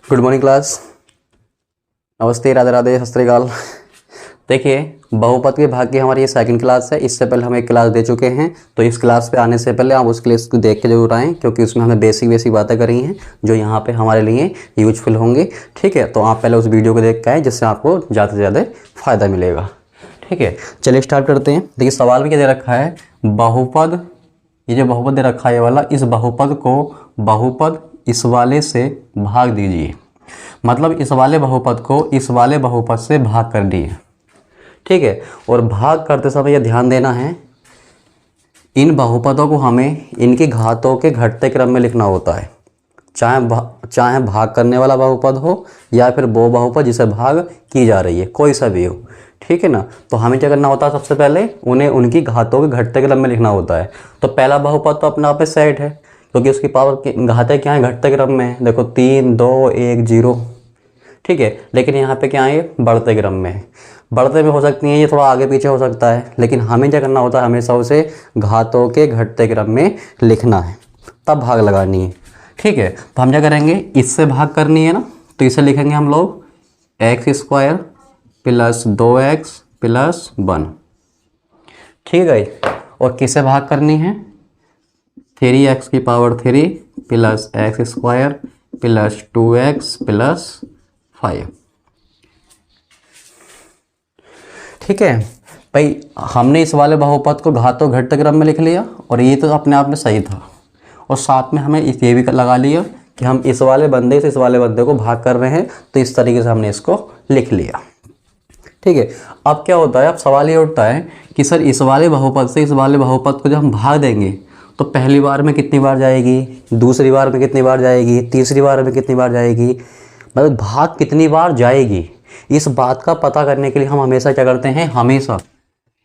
Good morning class. नमस्ते, राधे राधे, सत श्री अकाल। देखिए, बहुपद के भाग की हमारी ये सेकंड क्लास है। इससे पहले हम एक क्लास दे चुके हैं, तो इस क्लास पे आने से पहले आप उस क्लास को देख के जरूर आएँ, क्योंकि उसमें हमने बेसिक बातें करी हैं जो यहाँ पे हमारे लिए यूजफुल होंगे। ठीक है, तो आप पहले उस वीडियो को देख के आएँ, जिससे आपको ज़्यादा से ज़्यादा फ़ायदा मिलेगा। ठीक है, चलिए स्टार्ट करते हैं। देखिए, सवाल भी क्या दे रखा है, बहुपद, ये जो बहुपद दे रखा है ये वाला, इस बहुपद को बहुपद इस वाले से भाग दीजिए। मतलब इस वाले बहुपद को इस वाले बहुपद से भाग कर दिए। ठीक है, और भाग करते समय यह ध्यान देना है, इन बहुपदों को हमें इनकी घातों के घटते क्रम में लिखना होता है। चाहे भाग करने वाला बहुपद हो या फिर वो बहुपद जिसे भाग की जा रही है, कोई सा भी हो। ठीक है ना, तो हमें क्या करना होता है, सबसे पहले उन्हें उनकी घातों के घटते क्रम में लिखना होता है। तो पहला बहुपद तो अपने आप में सेट है, क्योंकि उसकी पावर की घातें क्या है, घटते क्रम में है। देखो 3, 2, 1, 0। ठीक है, लेकिन यहाँ पे क्या है, बढ़ते क्रम में है। बढ़ते में हो सकती है, ये थोड़ा आगे पीछे हो सकता है, लेकिन हमें क्या करना होता है, हमेशा उसे घातों के घटते क्रम में लिखना है, तब भाग लगानी है। ठीक है, तो हम क्या करेंगे, इससे भाग करनी है ना, तो इसे लिखेंगे हम लोग x² प्लस 2x प्लस 1। ठीक है, और किससे भाग करनी है, 3x की power 3 plus x² plus 2x plus 5। ठीक है भाई, हमने इस वाले बहुपद को घातों घटते क्रम में लिख लिया, और ये तो अपने आप में सही था। और साथ में हमें ये भी लगा लिया कि हम इस वाले बंदे से इस वाले बंदे को भाग कर रहे हैं, तो इस तरीके से हमने इसको लिख लिया। ठीक है, अब क्या होता है, अब सवाल ये उठता है कि सर इस वाले बहुपद से इस वाले बहुपद को जब हम भाग देंगे तो पहली बार में कितनी बार जाएगी, दूसरी बार में कितनी बार जाएगी, तीसरी बार में कितनी बार जाएगी, मतलब भाग कितनी बार जाएगी। इस बात का पता करने के लिए हम हमेशा क्या करते हैं, हमेशा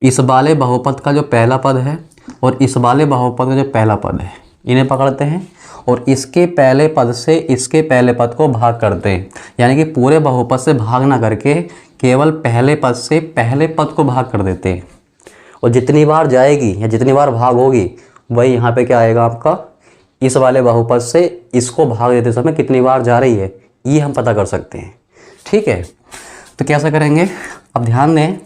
इस वाले बहुपद का जो पहला पद है और इस वाले बहुपद का जो पहला पद है, इन्हें पकड़ते हैं और इसके पहले पद से इसके पहले पद को भाग करते हैं। यानी कि पूरे बहुपद से भाग ना करके केवल पहले पद से पहले पद को भाग कर देते हैं, और जितनी बार जाएगी या जितनी बार भाग होगी वही यहाँ पे क्या आएगा आपका, इस वाले बहुपद से इसको भाग देते समय कितनी बार जा रही है, ये हम पता कर सकते हैं। ठीक है, तो कैसे करेंगे, अब ध्यान दें,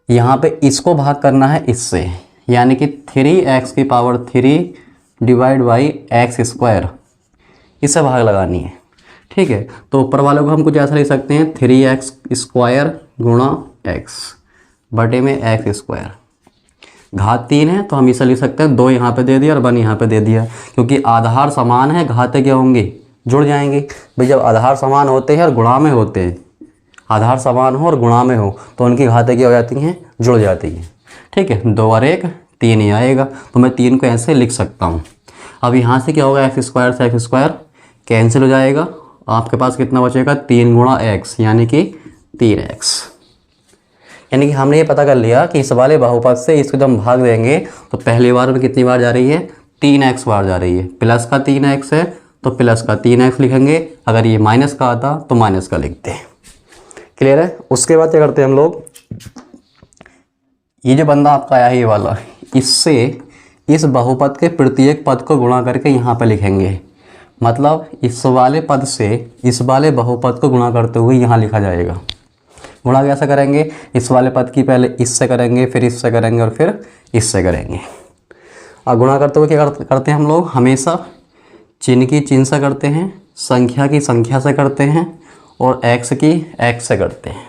यहाँ पे इसको भाग करना है इससे, यानी कि 3x की पावर 3 डिवाइड बाई x², इससे भाग लगानी है। ठीक है, तो ऊपर वाले को हम कुछ ऐसा लिख सकते हैं, 3x² गुणा x बटे में x²। घात 3 है तो हम इसे लिख सकते हैं, 2 यहाँ पे दे दिया और 1 यहाँ पे दे दिया, क्योंकि आधार समान है, घाते क्या होंगे, जुड़ जाएंगे। भाई जब आधार समान होते हैं और गुणा में होते हैं, आधार समान हो और गुणा में हो, तो उनकी घातें क्या हो जाती हैं, जुड़ जाती हैं। ठीक है, 2 और 1 3 ही आएगा, तो मैं 3 को ऐसे लिख सकता हूँ। अब यहाँ से क्या होगा, x² से x² कैंसिल हो जाएगा, आपके पास कितना बचेगा, 3 गुणा x, यानी कि 3x। यानी कि हमने ये पता कर लिया कि इस वाले बहुपद से इसको जब हम भाग देंगे तो पहली बार में कितनी बार जा रही है, 3x बार जा रही है। प्लस का 3x है तो प्लस का 3x लिखेंगे, अगर ये माइनस का आता तो माइनस का लिखते हैं। क्लियर है। उसके बाद क्या करते हैं हम लोग, ये जो बंदा आपका आया है ये वाला, इससे इस बहुपद के प्रत्येक पद को गुणा करके यहाँ पे लिखेंगे। मतलब इस वाले पद से इस वाले बहुपद को गुणा करते हुए यहाँ लिखा जाएगा। गुणा कैसे करेंगे, इस वाले पद की पहले इससे करेंगे, फिर इससे करेंगे और फिर इससे करेंगे। और गुणा करते हुए क्या करते हैं हम लोग, हमेशा चिन्ह की चिन्ह से करते हैं, संख्या की संख्या से करते हैं, और x की x से करते हैं।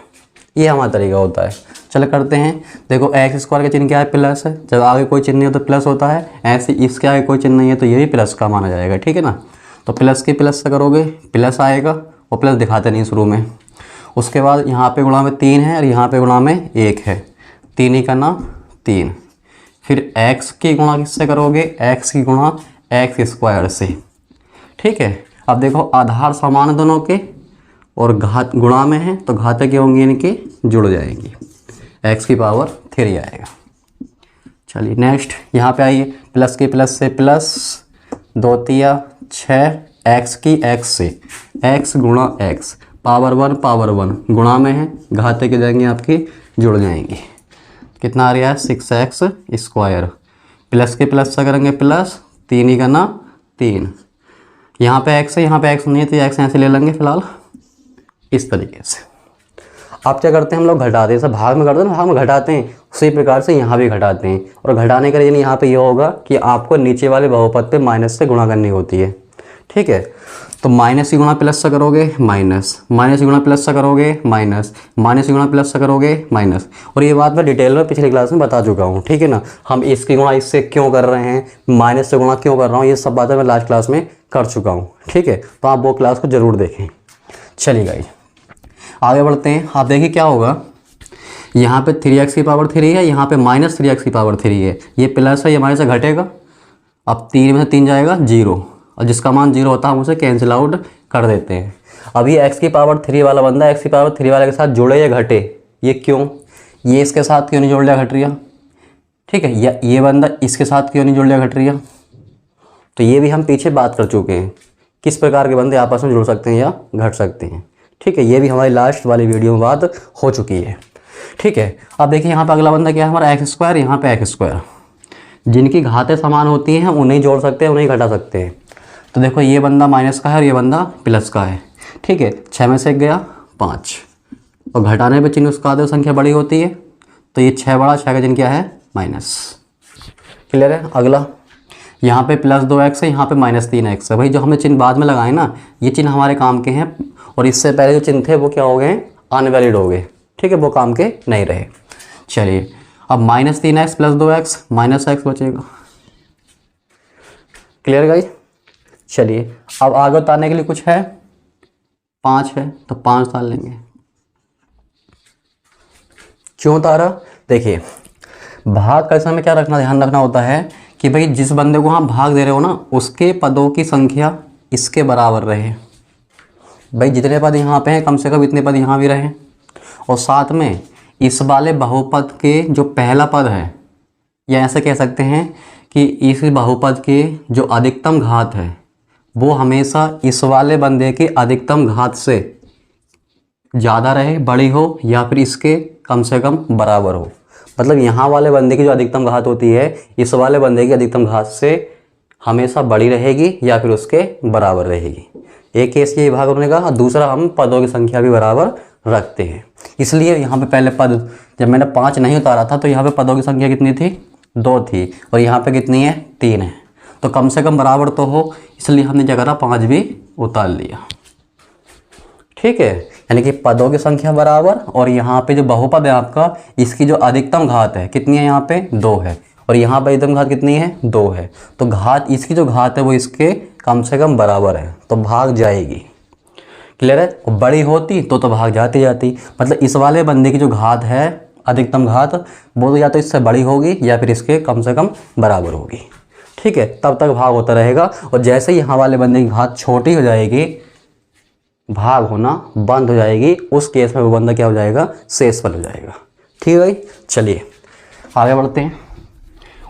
ये हमारा तरीका होता है। चलो करते हैं। देखो x² का चिन्ह क्या है, प्लस है। जब आगे कोई चिन्ह नहीं हो तो प्लस होता है, ऐसे इसके आगे कोई चिन्ह नहीं है तो ये भी प्लस का माना जाएगा। ठीक है ना, तो प्लस की प्लस से करोगे प्लस आएगा, और प्लस दिखाते नहीं शुरू में। उसके बाद यहाँ पे गुणा में 3 है और यहाँ पे गुणा में 1 है, 3 ही करना 3। फिर x की गुणा किससे करोगे, x की गुणा x² से। ठीक है, अब देखो आधार समान दोनों के और घात गुणा में है तो घातें क्या होंगी, इनकी जुड़ जाएंगी, x की पावर 3 आएगा। चलिए नेक्स्ट यहाँ पे आइए, प्लस की प्लस से प्लस 2 तिया 6, x की x से, x गुणा x पावर 1 गुणा में है, घातें क्या जाएंगी आपकी, जुड़ जाएंगी। कितना आ रहा है, 6x²। प्लस के प्लस से करेंगे प्लस, 3 ही करना 3। यहाँ पे x है, यहाँ पे x नहीं है तो ये x यहाँ से ले लेंगे फिलहाल इस तरीके से। अब क्या करते हैं हम लोग घटाते हैं, जैसे भाग में करते हैं ना, भाग में घटाते हैं, उसी प्रकार से यहाँ भी घटाते हैं। और घटाने का रीजन यहाँ पे ये होगा कि आपको नीचे वाले बहुपद पे माइनस से गुणा करनी होती है, ठीक है। तो माइनस की गुणा प्लस से करोगे माइनस, माइनस की गुणा प्लस से करोगे माइनस, माइनस की गुणा प्लस से करोगे माइनस। और ये बात मैं डिटेल में पिछली क्लास में बता चुका हूँ, ठीक है ना। हम इसकी गुणा इससे क्यों कर रहे हैं, माइनस से गुणा क्यों कर रहा हूँ, ये सब बातें मैं लास्ट क्लास में कर चुका हूँ, ठीक है। तो आप वो क्लास को ज़रूर देखें। चलिए गाइस आगे बढ़ते हैं। आप देखिए क्या होगा, यहाँ पे 3x की पावर 3 है, यहाँ पे माइनस 3x की पावर 3 है, ये प्लस है, ये माइनस से घटेगा। अब 3 में से 3 जाएगा 0, और जिसका मान 0 होता है हम उसे कैंसिल आउट कर देते हैं। अब ये x की पावर 3 वाला बंदा x की पावर 3 वाले के साथ जुड़े या घटे, ये क्यों, ये इसके साथ क्यों नहीं जुड़ लिया, घट रही है, ठीक है। या ये बंदा इसके साथ क्यों नहीं जुड़ लिया, घट रही है। तो ये भी हम पीछे बात कर चुके हैं, किस प्रकार के बंदे आपस में जुड़ सकते हैं या घट सकते हैं, ठीक है। ये भी हमारी लास्ट वाली वीडियो में बात हो चुकी है, ठीक है। अब देखिए यहाँ पे अगला बंदा क्या है हमारा एक्स स्क्वायर, यहाँ पे एक्स स्क्वायर, जिनकी घातें समान होती हैं उन्हें जोड़ सकते हैं, उन्हें घटा सकते हैं। तो देखो ये बंदा माइनस का है और ये बंदा प्लस का है, ठीक है। 6 में से 1 गया 5, और घटाने पे चिन्ह उसका आधे संख्या बड़ी होती है, तो ये 6 बड़ा, 6 का चिन्ह क्या है माइनस, क्लियर है। अगला यहाँ पे प्लस 2x है, यहाँ पे माइनस 3x है। भाई जो हमने चिन्ह बाद में लगाए ना, ये चिन्ह हमारे काम के हैं, और इससे पहले जो चिन्ह थे वो क्या हो गए, अनवैलिड हो गए, ठीक है, वो काम के नहीं रहे। चलिए अब minus 3x plus 2x minus x बचेगा, क्लियर गाइस। चलिए अब आगे उतारने के लिए कुछ है, 5 है तो 5 उतार लेंगे। क्यों उतारा, देखिए भाग का समय क्या रखना, ध्यान रखना होता है कि भाई जिस बंदे को हम भाग दे रहे हो ना, उसके पदों की संख्या इसके बराबर रहे। भाई जितने पद यहाँ पे हैं कम से कम इतने पद यहाँ भी रहें, और साथ में इस वाले बहुपद के जो पहला पद है, या ऐसे कह सकते हैं कि इस बहुपद के जो अधिकतम घात है वो हमेशा इस वाले बंदे के अधिकतम घात से ज़्यादा रहे, बड़ी हो, या फिर इसके कम से कम बराबर हो। मतलब यहाँ वाले बंदे की जो अधिकतम घात होती है इस वाले बंदे की अधिकतम घात से हमेशा बड़ी रहेगी या फिर उसके बराबर रहेगी। एक केस ये भाग होने का, और दूसरा हम पदों की संख्या भी बराबर रखते हैं। इसलिए यहाँ पे पहले पद जब मैंने 5 नहीं उतारा था तो यहाँ पे पदों की संख्या कितनी थी, 2 थी, और यहाँ पे कितनी है, 3 है। तो कम से कम बराबर तो हो, इसलिए हमने क्या करा, 5 भी उतार लिया, ठीक है। यानी कि पदों की संख्या बराबर, और यहाँ पे जो बहुपद है आपका, इसकी जो अधिकतम घात है कितनी है, यहाँ पे 2 है, और यहाँ पे अधिकतम घात कितनी है, 2 है। तो घात, इसकी जो घात है वो इसके कम से कम बराबर है, तो भाग जाएगी, क्लियर है। और बड़ी होती तो भाग जाती। मतलब इस वाले बंदे की जो घात है, अधिकतम घात, वो तो या तो इससे बड़ी होगी या फिर इसके कम से कम बराबर होगी, ठीक है। तब तक भाग होता रहेगा, और जैसे ही यहाँ वाले बंदे की घात छोटी हो जाएगी, भाग होना बंद हो जाएगी, उस केस में वो बंदा क्या हो जाएगा, शेषफल हो जाएगा, ठीक है भाई। चलिए आगे बढ़ते हैं।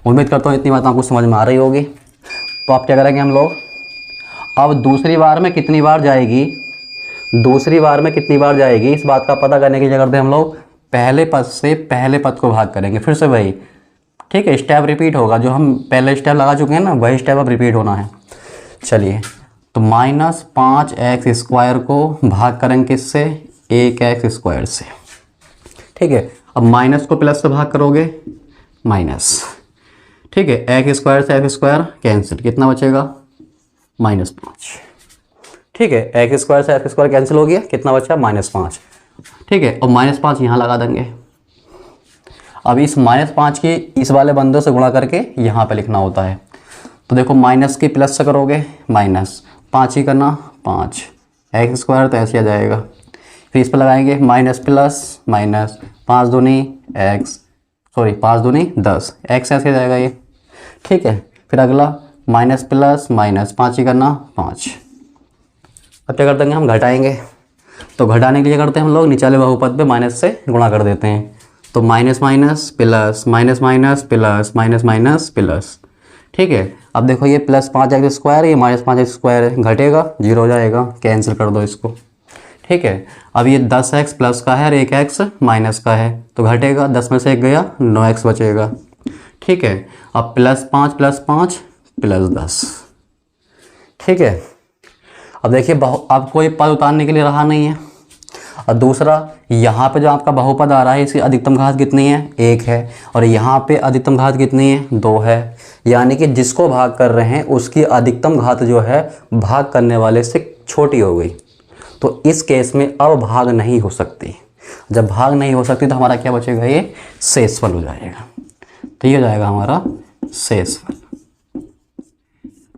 उम्मीद करता हूँ इतनी बात आपको समझ में आ रही होगी। तो आप क्या करेंगे, हम लोग अब दूसरी बार में कितनी बार जाएगी, दूसरी बार में कितनी बार जाएगी, इस बात का पता करने के लिए क्या करते हैं हम लोग, पहले पद से पहले पद को भाग करेंगे फिर से भाई, ठीक है। स्टेप रिपीट होगा, जो हम पहले स्टेप लगा चुके हैं ना, वही स्टेप अब रिपीट होना है। चलिए तो -5x² को भाग करेंगे किससे, 1x² से, ठीक है। अब माइनस को प्लस से भाग करोगे माइनस, ठीक है। x² से x² कैंसिल, कितना बचेगा, -5, ठीक है। x² से x² कैंसिल हो गया, कितना बचा, -5, ठीक है। और -5 यहाँ लगा देंगे। अब इस -5 की इस वाले बंदों से गुणा करके यहाँ पे लिखना होता है। तो देखो माइनस की प्लस से करोगे माइनस, 5 ही करना 5, x² तो ऐसे आ जाएगा। फिर इस पर लगाएंगे माइनस प्लस माइनस, 5 दूनी x, सॉरी 5 दूनी 10, x ऐसे आ जाएगा ये, ठीक है। फिर अगला माइनस प्लस माइनस, 5 ही करना 5। अब क्या कर देंगे, हम घटाएंगे। तो घटाने के लिए करते हैं हम लोग नीचे वाले बहुपद पे माइनस से गुणा कर देते हैं। तो minus minus plus, minus minus plus, minus minus plus, ठीक है। अब देखो ये +5x², ये -5x² है, घटेगा 0 हो जाएगा, कैंसिल कर दो इसको, ठीक है। अब ये 10x प्लस का है और 1x माइनस का है, तो घटेगा, 10 में से 1 गया, 9x बचेगा, ठीक है। अब +5 + 5 +10, ठीक है। अब देखिए अब कोई पद उतारने के लिए रहा नहीं है। और दूसरा, यहाँ पे जो आपका बहुपद आ रहा है इसकी अधिकतम घात कितनी है, 1 है, और यहाँ पे अधिकतम घात कितनी है, 2 है। यानी कि जिसको भाग कर रहे हैं उसकी अधिकतम घात जो है भाग करने वाले से छोटी हो गई। तो इस केस में अब भाग नहीं हो सकती। जब भाग नहीं हो सकती तो हमारा क्या बचेगा, ये शेषफल हो जाएगा। तो ये हो जाएगा हमारा शेषफल।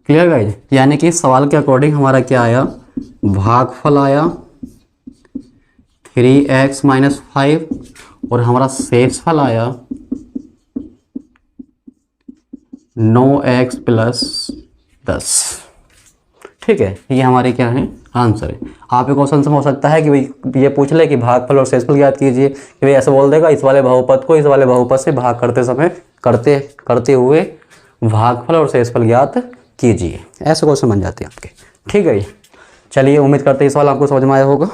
Clear guys? यानी कि इस सवाल के अकॉर्डिंग हमारा क्या आया, भागफल आया 3x - 5 और हमारा शेषफल आया 9x + 10। ठीक है, ये हमारे क्या है, आंसर है। आप एक क्वेश्चन से हो सकता है कि भाई ये पूछ ले कि भागफल और शेषफल ज्ञात कीजिए, कि भाई ऐसे बोल देगा इस वाले बहुपद को इस वाले बहुपद से भाग करते समय करते हुए भागफल और शेषफल ज्ञात कीजिए, ऐसे क्वेश्चन बन जाते हैं आपके। ठीक है, चलिए उम्मीद करते हैं इस सवाल आपको समझ में आया होगा।